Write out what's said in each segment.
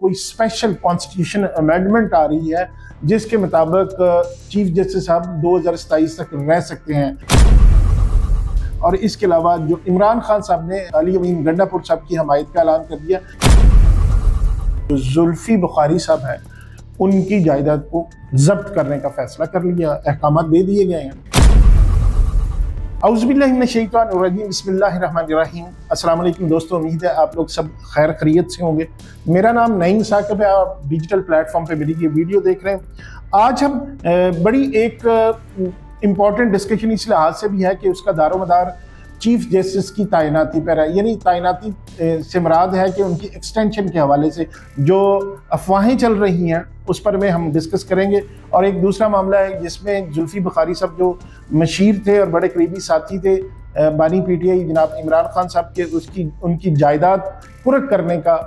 कोई special constitution amendment आ रही है जिसके मुताबिक चीफ जस्टिस साहब 2027 तक रह सकते हैं। और इसके अलावा जो इमरान खान साहब ने अली अमीन गंडापुर साहब की हमायत का ऐलान कर दिया। जो जुल्फी बुखारी साहब है उनकी जायदाद को जब्त करने का फैसला कर लिया, अहकामात दे दिए गए हैं। औज़ुबिल्लाहि मिनश्शैतानिर्रजीम, बिस्मिल्लाहिर्रहमानिर्रहीम। अस्सलाम वालेकुम दोस्तों, उम्मीद है आप लोग सब खैर खैरियत से होंगे। मेरा नाम नईम साकिब है, आप डिजिटल प्लेटफॉर्म पे मेरी ये वीडियो देख रहे हैं। आज हम बड़ी एक इम्पॉर्टेंट डिस्कशन इस लिहाज से भी है कि उसका दारोमदार चीफ जस्टिस की तैनाती पर है। यानी तैनाती से मुराद है कि उनकी एक्सटेंशन के हवाले से जो अफवाहें चल रही हैं उस पर में हम डिस्कस करेंगे। और एक दूसरा मामला है जिसमें जुल्फी बुखारी साहब जो मशीर थे और बड़े करीबी साथी थे बानी पीटीआई जनाब इमरान खान साहब के, उनकी जायदाद कुर्क करने का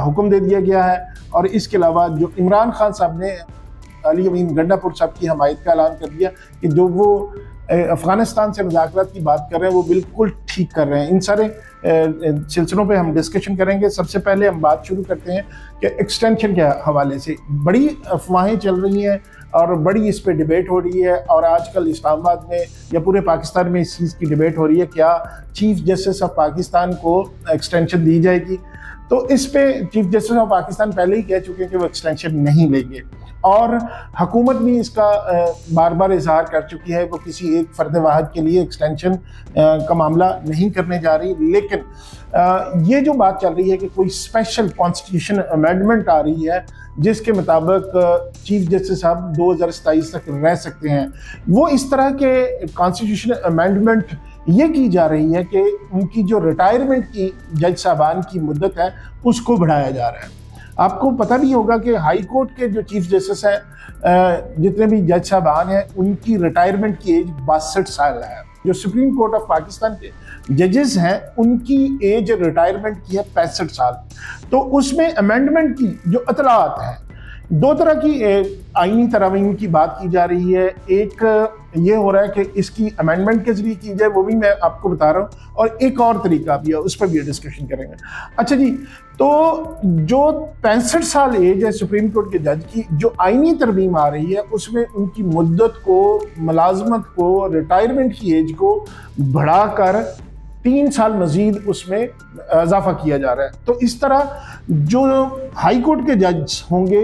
हुक्म दे दिया गया है। और इसके अलावा जो इमरान खान साहब ने अली अमीन गंडापुर साहब की हमायत का ऐलान कर दिया कि जो वो अफ़गानिस्तान से मुज़ाकरात की बात कर रहे हैं वो बिल्कुल ठीक कर रहे हैं। इन सारे सिलसिलों पे हम डिस्कशन करेंगे। सबसे पहले हम बात शुरू करते हैं कि एक्सटेंशन के हवाले से बड़ी अफवाहें चल रही हैं और बड़ी इस पे डिबेट हो रही है। और आजकल इस्लामाबाद में या पूरे पाकिस्तान में इस चीज़ की डिबेट हो रही है, क्या चीफ जस्टिस ऑफ पाकिस्तान को एक्सटेंशन दी जाएगी। तो इस पे चीफ जस्टिस ऑफ पाकिस्तान पहले ही कह चुके हैं कि वो एक्सटेंशन नहीं लेंगे और हुकूमत भी इसका बार बार इजहार कर चुकी है, वो किसी एक फ़र्द वाहिद के लिए एक्सटेंशन का मामला नहीं करने जा रही। लेकिन ये जो बात चल रही है कि कोई स्पेशल कॉन्स्टिट्यूशन अमेंडमेंट आ रही है जिसके मुताबिक चीफ जस्टिस साहब 2027 तक रह सकते हैं, वो इस तरह के कॉन्स्टिट्यूशन अमेंडमेंट ये की जा रही है कि उनकी जो रिटायरमेंट की जज साहबान की मुद्दत है उसको बढ़ाया जा रहा है। आपको पता भी होगा कि हाई कोर्ट के जो चीफ जस्टिस हैं, जितने भी जज साहबान हैं, उनकी रिटायरमेंट की एज 62 साल है। जो सुप्रीम कोर्ट ऑफ पाकिस्तान के जजेस हैं उनकी एज रिटायरमेंट की है 65 साल। तो उसमें अमेंडमेंट की जो इतलात है, दो तरह की आईनी तरमीम की बात की जा रही है। एक ये हो रहा है कि इसकी अमेंडमेंट के जरिए की जाए, वो भी मैं आपको बता रहा हूँ, और एक और तरीका भी है, उस पर भी डिस्कशन करेंगे। अच्छा जी, तो जो 65 साल एज है सुप्रीम कोर्ट के जज की, जो आईनी तरमीम आ रही है उसमें उनकी मुद्दत को, मुलाजमत को, रिटायरमेंट की एज को बढ़ाकर 3 साल मजीद उसमें इजाफा किया जा रहा है। तो इस तरह जो हाई कोर्ट के जज होंगे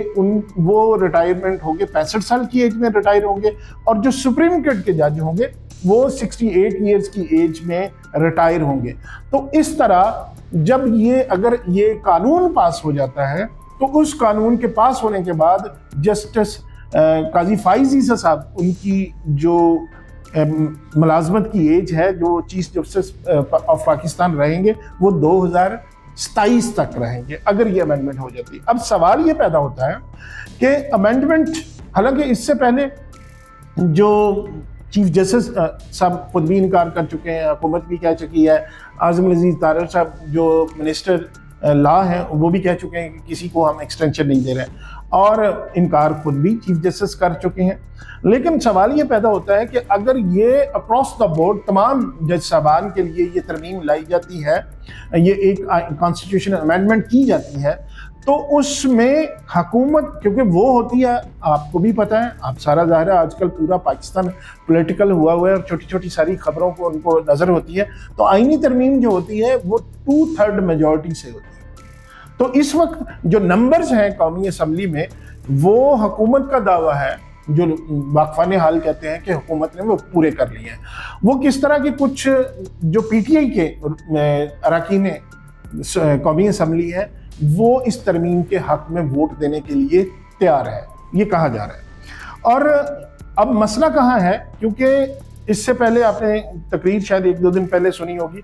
वो रिटायरमेंट होंगे 65 साल की एज में रिटायर होंगे, और जो सुप्रीम कोर्ट के जज होंगे वो 68 ईयर्स की एज में रिटायर होंगे। तो इस तरह जब अगर ये कानून पास हो जाता है तो उस कानून के पास होने के बाद जस्टिस काजी फाइज ईसा साहब, उनकी जो मुलाजमत की एज है, जो चीफ जस्टिस ऑफ पाकिस्तान रहेंगे, वो 2027 तक रहेंगे अगर ये अमेंडमेंट हो जाती है। अब सवाल ये पैदा होता है कि अमेंडमेंट, हालांकि इससे पहले जो चीफ जस्टिस साहब खुद भी इनकार कर चुके हैं, हुकूमत भी कह चुकी है, आज़म अजीज़ तारड़ साहब जो मिनिस्टर लॉ हैं वो भी कह चुके हैं कि किसी को हम एक्सटेंशन नहीं दे रहे हैं, और इनकार खुद भी चीफ जस्टिस कर चुके हैं। लेकिन सवाल ये पैदा होता है कि अगर ये अक्रॉस द बोर्ड तमाम जज साहबान के लिए ये तरमीम लाई जाती है, ये एक कॉन्स्टिट्यूशन अमेंडमेंट की जाती है, तो उसमें हुकूमत, क्योंकि वो होती है, आपको भी पता है, आप सारा ज़ाहिर है आजकल पूरा पाकिस्तान पॉलिटिकल हुआ है और छोटी छोटी सारी खबरों को उनको नज़र होती है। तो आईनी तरमीम जो होती है वो 2/3 मेजॉरिटी से होती है। तो इस वक्त जो नंबर्स हैं कौमी असम्बली में, वो हुकूमत का दावा है, जो वाकफान हाल कहते हैं कि हुकूमत ने वो पूरे कर लिए हैं। वो किस तरह के कुछ जो पीटीआई के अरकान कौमी असम्बली है वो इस तरमीम के हक में वोट देने के लिए तैयार है, ये कहा जा रहा है। और अब मसला कहाँ है, क्योंकि इससे पहले आपने तकरीर शायद 1-2 दिन पहले सुनी होगी,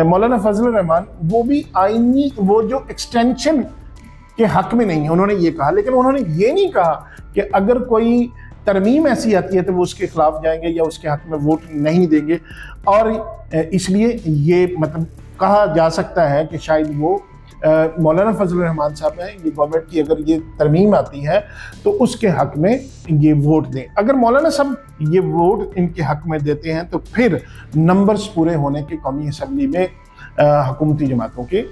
मौलाना फजल रहमान, वो भी आईनी, वो जो एक्सटेंशन के हक में नहीं है, उन्होंने ये कहा। लेकिन उन्होंने ये नहीं कहा कि अगर कोई तरमीम ऐसी आती है तो वो उसके खिलाफ जाएंगे या उसके हक में वोट नहीं देंगे। और इसलिए ये मतलब कहा जा सकता है कि शायद वो मौलाना फजल रहमान साहब हैं, ये गवर्नमेंट की अगर ये तरमीम आती है तो उसके हक में ये वोट दें। अगर मौलाना साहब ये वोट इनके हक में देते हैं तो फिर नंबर्स पूरे होने के कौमी असम्बली में हुकूमती जमातों के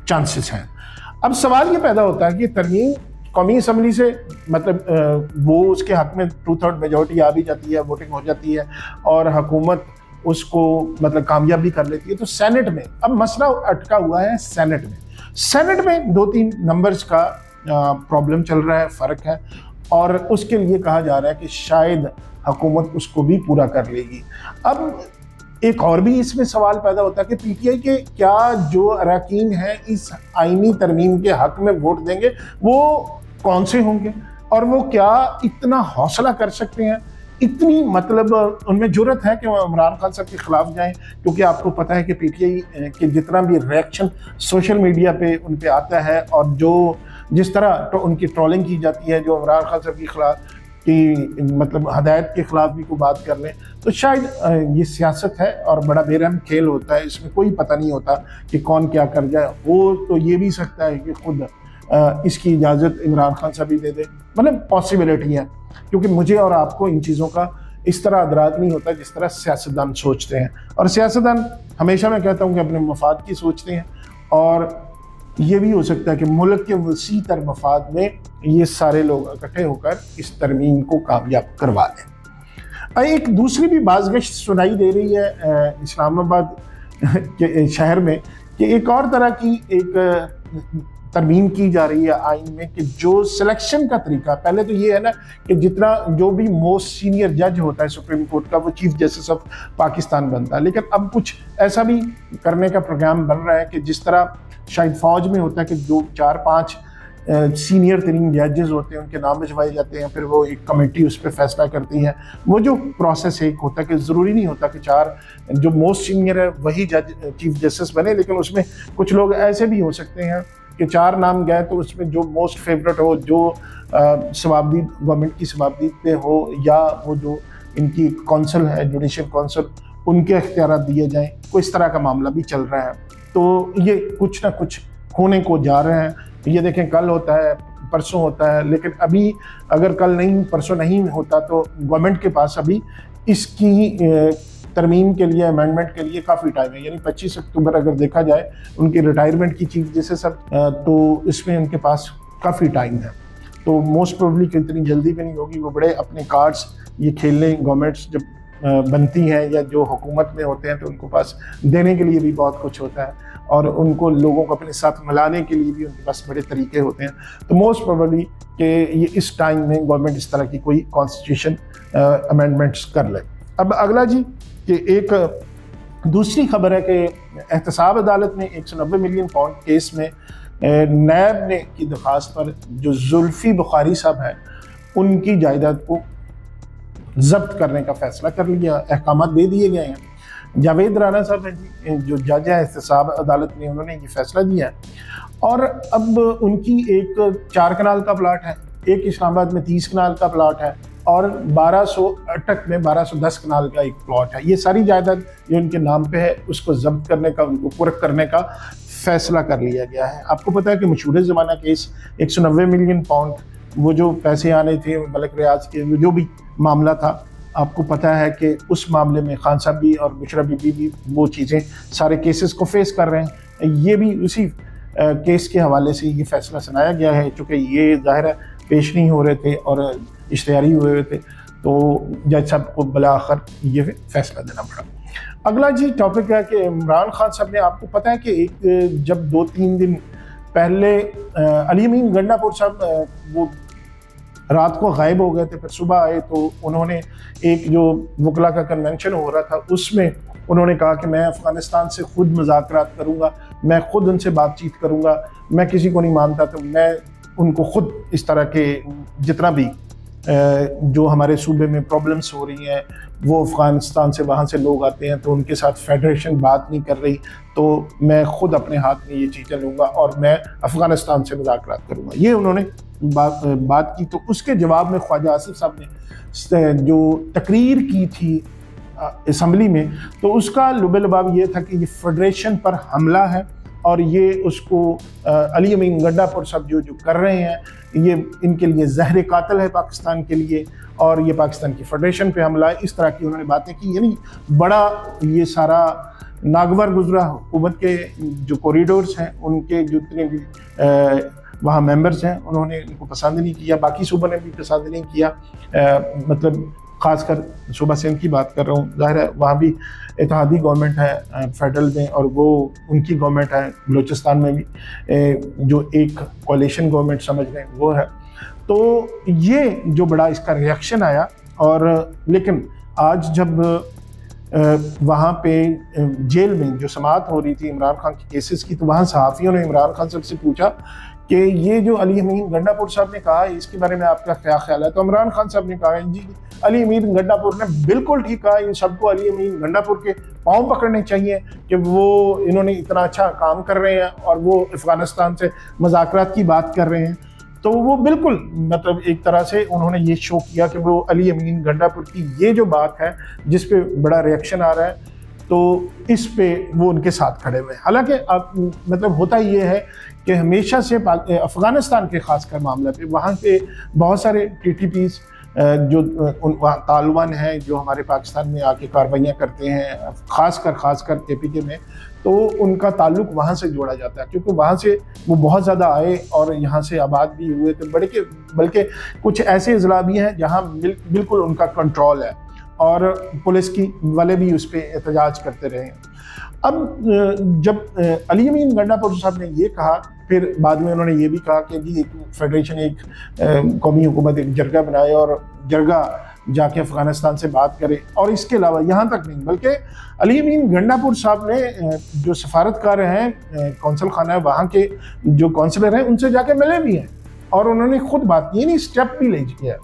चांसेस हैं। अब सवाल ये पैदा होता है कि तरमीम कौमी असम्बली से मतलब वो उसके हक में 2/3 मेजॉरिटी आ भी जाती है, वोटिंग हो जाती है और हुकूमत उसको मतलब कामयाब भी कर लेती है, तो सेनेट में अब मसला अटका हुआ है। सेनेट में 2-3 नंबर्स का प्रॉब्लम चल रहा है, फ़र्क है, और उसके लिए कहा जा रहा है कि शायद हुकूमत उसको भी पूरा कर लेगी। अब एक और भी इसमें सवाल पैदा होता है कि पीटीआई के क्या जो अरकान हैं इस आईनी तरमीम के हक में वोट देंगे वो कौन से होंगे, और वो क्या इतना हौसला कर सकते हैं, इतनी मतलब उनमें जुर्रत है कि वो इमरान खान साहब के खिलाफ जाएं। क्योंकि आपको पता है कि पीटीआई के जितना भी रिएक्शन सोशल मीडिया पे उन पे आता है और जो जिस तरह तो उनकी ट्रोलिंग की जाती है, जो इमरान खान साहब के खिलाफ की मतलब हदायत के खिलाफ भी कोई बात कर लें, तो शायद ये सियासत है और बड़ा बेरहम खेल होता है, इसमें कोई पता नहीं होता कि कौन क्या कर जाए। हो तो ये भी सकता है कि खुद इसकी इजाज़त इमरान खान साहब ही दे दे, मतलब पॉसिबिलिटी है। क्योंकि मुझे और आपको इन चीज़ों का इस तरह अदराक नहीं होता जिस तरह सियासतदान सोचते हैं, और सियासतदान हमेशा मैं कहता हूँ कि अपने मफाद की सोचते हैं, और ये भी हो सकता है कि मुल्क के वसी तर मफाद में ये सारे लोग इकट्ठे होकर इस तरमीम को कामयाब करवा दें। एक दूसरी भी बाज़गश्त सुनाई दे रही है इस्लामाबाद के शहर में कि एक और तरह की एक तरमीम की जा रही है आइन में कि जो सिलेक्शन का तरीका, पहले तो ये है ना कि जितना जो भी मोस्ट सीनियर जज होता है सुप्रीम कोर्ट का वो चीफ जस्टिस ऑफ पाकिस्तान बनता है, लेकिन अब कुछ ऐसा भी करने का प्रोग्राम बन रहा है कि जिस तरह शायद फौज में होता है कि 2-4-5 सीनियर तरीन जजेस होते हैं, उनके नाम भिजवाए जाते हैं, फिर वो एक कमेटी उस पर फैसला करती है। वो जो प्रोसेस एक होता है कि ज़रूरी नहीं होता कि 4 जो मोस्ट सीनियर है वही जज चीफ जस्टिस बने, लेकिन उसमें कुछ लोग ऐसे भी हो सकते हैं कि 4 नाम गए तो उसमें जो मोस्ट फेवरेट हो, जो सवाबदीद गवर्नमेंट की सवाबदीद पे हो, या वो जो इनकी कौंसल है जुडिशल कौंसल, उनके अख्तियार दिए जाएँ। कोई इस तरह का मामला भी चल रहा है, तो ये कुछ ना कुछ होने को जा रहे हैं। ये देखें, कल होता है, परसों होता है, लेकिन अभी अगर कल नहीं परसों नहीं होता तो गवर्नमेंट के पास अभी इसकी तरमीम के लिए, अमेंडमेंट के लिए काफ़ी टाइम है। यानी 25 अक्टूबर अगर देखा जाए उनकी रिटायरमेंट की चीफ जैसे सब, तो इसमें उनके पास काफ़ी टाइम है। तो मोस्ट प्रोबेबली कि इतनी जल्दी भी नहीं होगी। वो बड़े अपने कार्ड्स ये खेलने गवर्नमेंट्स जब बनती हैं या जो हुकूमत में होते हैं तो उनको पास देने के लिए भी बहुत कुछ होता है, और उनको लोगों को अपने साथ मिलाने के लिए भी उनके पास बड़े तरीके होते हैं। तो मोस्ट प्रोबेबली कि ये इस टाइम में गवर्नमेंट इस तरह की कोई कॉन्स्टिट्यूशन अमेंडमेंट्स कर ले। अब अगला जी कि एक दूसरी खबर है कि एहतसाब अदालत में 190 मिलियन पाउंड केस में नैब ने की दरख्वास्त पर जो जुल्फी बुखारी साहब हैं उनकी जायदाद को जब्त करने का फैसला कर लिया, अहकाम दे दिए गए हैं। जावेद राना साहब हैं जो जज है एहतसाब अदालत में, उन्होंने ये फैसला दिया है। और अब उनकी एक 4 कनाल का प्लाट है, एक इस्लामाबाद में 30 कनाल का प्लाट है, और 1200 अटक में 1210 कनाल का एक प्लॉट है। ये सारी जायदाद जो उनके नाम पे है उसको जब्त करने का, उनको कुर्क करने का फैसला कर लिया गया है। आपको पता है कि मशहूर ज़माना केस 190 मिलियन पाउंड वो जो पैसे आने थे मलिक रियाज के, जो भी मामला था, आपको पता है कि उस मामले में खान साहब भी और बुशरा बीबी भी वो चीज़ें सारे केसेस को फेस कर रहे हैं। ये भी उसी केस के हवाले से ये फैसला सुनाया गया है, चूँकि ये ज़ाहिर है पेश नहीं हो रहे थे और इश्तिहारी हुए थे, तो जज साहब को बिलाखिर ये फैसला देना पड़ा। अगला जी टॉपिक है कि इमरान खान साहब ने, आपको पता है कि एक जब 2-3 दिन पहले अली अमीन गंडापुर साहब वो रात को गायब हो गए थे, फिर सुबह आए तो उन्होंने एक जो वकला का कन्वेंशन हो रहा था उसमें उन्होंने कहा कि मैं अफ़गानिस्तान से खुद मुज़ाकरात करूँगा, मैं खुद उनसे बातचीत करूँगा, मैं किसी को नहीं मानता, तो मैं उनको खुद इस तरह के जितना भी जो हमारे सूबे में प्रॉब्लम्स हो रही हैं, वो अफ़गानिस्तान से वहाँ से लोग आते हैं तो उनके साथ फेडरेशन बात नहीं कर रही, तो मैं खुद अपने हाथ में ये चीज़ें लूँगा और मैं अफ़गानिस्तान से मुज़ाकरात करूँगा। ये उन्होंने बात की। तो उसके जवाब में ख्वाजा आसिफ साहब ने जो तकरीर की थी असम्बली में, तो उसका लुबे-लुबाब ये था कि ये फेडरेशन पर हमला है और ये उसको अली अमीन गंडापुर साहब जो कर रहे हैं, ये इनके लिए ज़हर कातिल है पाकिस्तान के लिए, और ये पाकिस्तान की फेडरेशन पे हमला है। इस तरह की उन्होंने बातें की। यानी बड़ा ये सारा नागवार गुजरा हुकूमत के जो कॉरिडोर्स हैं उनके जितने भी वहाँ मेंबर्स हैं उन्होंने इनको पसंद नहीं किया, बाकी सूबों ने भी पसंद नहीं किया। मतलब ख़ासकर सूबा सिंध की बात कर रहा हूँ, ज़ाहिर है वहाँ भी इत्तेहादी गवर्नमेंट है फेडरल में, और वो उनकी गवर्नमेंट है बलूचिस्तान में भी जो एक कोalition गवर्नमेंट समझ लें वो है। तो ये जो बड़ा इसका रिएक्शन आया, और लेकिन आज जब वहाँ पे जेल में जो समाअत हो रही थी इमरान खान के केसेस की, तो वहाँ सहाफ़ियों ने इमरान खान साहब से पूछा कि ये जो अली अमीन गंडापुर साहब ने कहा इसके बारे में आपका क्या ख्याल है। तो इमरान खान साहब ने कहा जी अली अमीन गंडापुर ने बिल्कुल ठीक कहा, इन सबको अली अमीन गंडापुर के पाँव पकड़ने चाहिए कि वो इन्होंने इतना अच्छा काम कर रहे हैं और वो अफ़गानिस्तान से मुज़ाकरात की बात कर रहे हैं। तो वो बिल्कुल मतलब एक तरह से उन्होंने ये शो किया कि वो अली अमीन गंडापुर की ये जो बात है जिस पे बड़ा रिएक्शन आ रहा है, तो इस पे वो उनके साथ खड़े हुए हैं। हालांकि अब मतलब होता ये है कि हमेशा से अफ़गानिस्तान के ख़ासकर मामले पे वहाँ के बहुत सारे TTPs जो वहाँ तालिबान हैं जो हमारे पाकिस्तान में आके कार्रवाइयाँ करते हैं, ख़ासकर KPK में, तो उनका ताल्लुक वहाँ से जोड़ा जाता है क्योंकि वहाँ से वो बहुत ज़्यादा आए और यहाँ से आबाद भी हुए थे। बल्कि कुछ ऐसे अज़ला भी हैं जहाँ बिल्कुल उनका कंट्रोल है और पुलिस की वाले भी उस पर एहतजाज करते रहे हैं। अब जब अली अमीन गंडापुर साहब ने ये कहा, फिर बाद में उन्होंने ये भी कहा कि जी एक फेडरेशन, एक कौमी हुकूमत एक जरगा बनाए और जरगा जाके अफ़गानिस्तान से बात करे। और इसके अलावा यहाँ तक नहीं बल्कि अली अमीन गंडापुर साहब ने जो सफारतकार हैं कौंसल खाना है वहाँ के जो काउंसलर हैं उनसे जाके मिले भी हैं और उन्होंने खुद बात की, नहीं स्टेप भी ले किया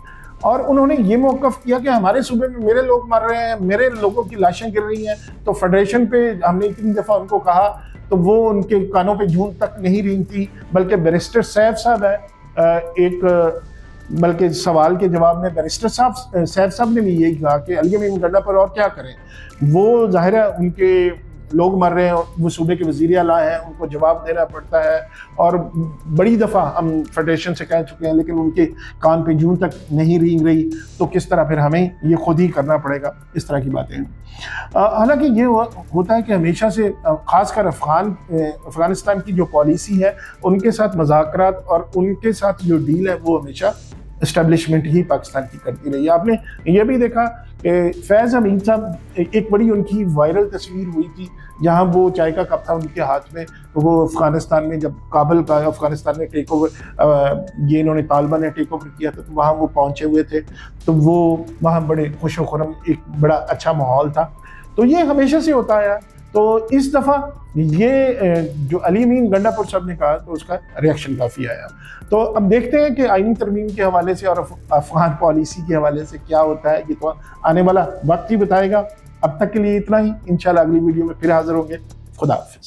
और उन्होंने ये मौक़िफ़ किया कि हमारे सूबे में मेरे लोग मर रहे हैं, मेरे लोगों की लाशें गिर रही हैं। तो फेडरेशन पे हमने इतनी दफ़ा उनको कहा तो वो उनके कानों पे जून तक नहीं रेंगती, बल्कि बैरिस्टर सैफ साहब है बल्कि सवाल के जवाब में बैरिस्टर सैफ साहब ने भी यही कहा कि अली अमीन गंडापुर और क्या करें, वो ज़ाहिर है उनके लोग मर रहे हैं, वो सूबे के वज़ीर आला हैं, उनको जवाब देना पड़ता है। और बड़ी दफ़ा हम फेडरेशन से कह चुके हैं लेकिन उनके कान पे जून तक नहीं रेंग रही, तो किस तरह फिर हमें ये खुद ही करना पड़ेगा, इस तरह की बातें हैं। हालांकि ये होता है कि हमेशा से ख़ासकर अफ़गानिस्तान की जो पॉलिसी है उनके साथ मुज़ाकरात और उनके साथ जो डील है वो हमेशा इस्टेब्लिशमेंट ही पाकिस्तान की करती रही है। आपने ये भी देखा कि फैज़ अमीन साहब एक बड़ी उनकी वायरल तस्वीर हुई थी जहां वो चाय का कप था उनके हाथ में, तो वो अफ़गानिस्तान में जब काबुल का अफ़गानिस्तान में टेक ओवर ये इन्होंने तालिबान ने टेक ओवर किया था तो वहाँ वो पहुँचे हुए थे, तो वो वहाँ बड़े खुश व खुर्रम एक बड़ा अच्छा माहौल था। तो ये हमेशा से होता है। तो इस दफ़ा ये जो अली अमीन गंडापुर साहब ने कहा तो उसका रिएक्शन काफ़ी आया। तो अब देखते हैं कि आईनी तरमीम के हवाले से और अफ़गान पॉलिसी के हवाले से क्या होता है, ये तो आने वाला वक्त ही बताएगा। अब तक के लिए इतना ही, इंशाल्लाह अगली वीडियो में फिर हाज़िर होंगे। खुदा हाफ़िज़।